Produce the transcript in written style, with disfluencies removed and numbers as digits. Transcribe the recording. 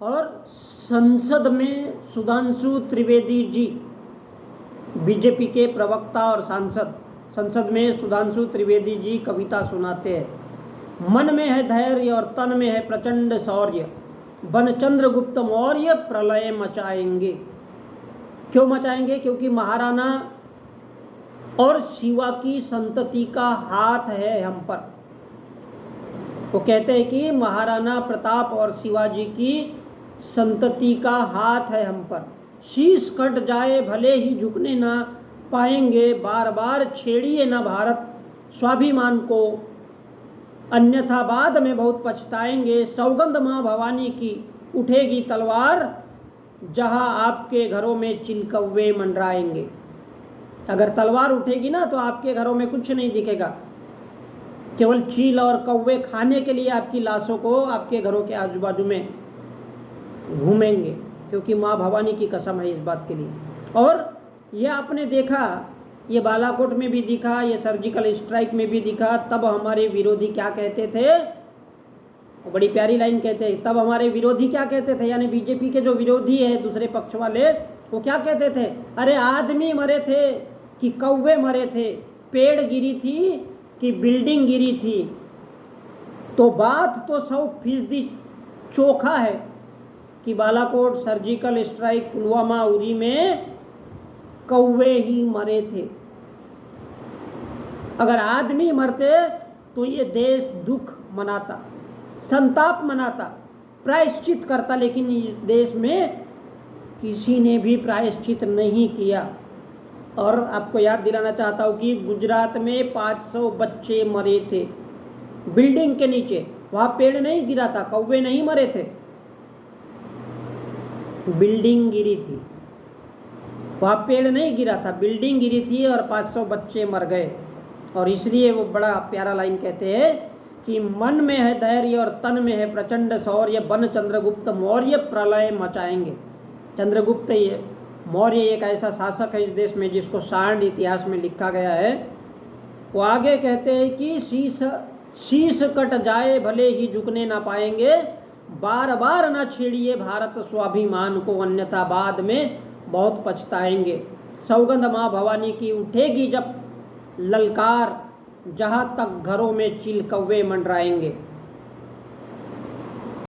और संसद में सुधांशु त्रिवेदी जी, बीजेपी के प्रवक्ता और सांसद, संसद में सुधांशु त्रिवेदी जी कविता सुनाते हैं। मन में है धैर्य और तन में है प्रचंड शौर्य, बन चंद्रगुप्त मौर्य प्रलय मचाएंगे। क्यों मचाएंगे? क्योंकि महाराणा और शिवा की संतति का हाथ है हम पर। वो कहते हैं कि महाराणा प्रताप और शिवाजी की संतति का हाथ है हम पर। शीश कट जाए भले ही झुकने ना पाएंगे, बार बार छेड़िए ना भारत स्वाभिमान को, अन्यथा बाद में बहुत पछताएंगे। सौगंध माँ भवानी की उठेगी तलवार, जहां आपके घरों में चिलकौवे मंडराएंगे। अगर तलवार उठेगी ना तो आपके घरों में कुछ नहीं दिखेगा, केवल चील और कौवे खाने के लिए आपकी लाशों को आपके घरों के आजू बाजू में घूमेंगे, क्योंकि माँ भवानी की कसम है इस बात के लिए। और ये आपने देखा, ये बालाकोट में भी दिखा, ये सर्जिकल स्ट्राइक में भी दिखा। तब हमारे विरोधी क्या कहते थे? बड़ी प्यारी लाइन कहते हैं, तब हमारे विरोधी क्या कहते थे, यानी बीजेपी के जो विरोधी है दूसरे पक्ष वाले, वो क्या कहते थे? अरे आदमी मरे थे कि कौवे मरे थे, पेड़ गिरी थी कि बिल्डिंग गिरी थी। तो बात तो 100% चोखा है कि बालाकोट, सर्जिकल स्ट्राइक, पुलवामा, उरी में कौवे ही मरे थे। अगर आदमी मरते तो ये देश दुख मनाता, संताप मनाता, प्रायश्चित करता, लेकिन इस देश में किसी ने भी प्रायश्चित नहीं किया। और आपको याद दिलाना चाहता हूँ कि गुजरात में 500 बच्चे मरे थे बिल्डिंग के नीचे। वहाँ पेड़ नहीं गिरा था, कौवे नहीं मरे थे, बिल्डिंग गिरी थी। वहाँ पेड़ नहीं गिरा था, बिल्डिंग गिरी थी और 500 बच्चे मर गए। और इसलिए वो बड़ा प्यारा लाइन कहते हैं कि मन में है धैर्य और तन में है प्रचंड शौर्य, बन चंद्रगुप्त मौर्य प्रलय मचाएंगे। चंद्रगुप्त ये मौर्य एक ऐसा शासक है इस देश में जिसको सांड इतिहास में लिखा गया है। वो आगे कहते हैं कि शीश कट जाए भले ही झुकने ना पाएंगे, बार बार ना छेड़िए भारत स्वाभिमान को, अन्यथा बाद में बहुत पछताएंगे। सौगंध माँ भवानी की उठेगी जब ललकार, जहाँ तक घरों में चिलकौवे मंडराएंगे।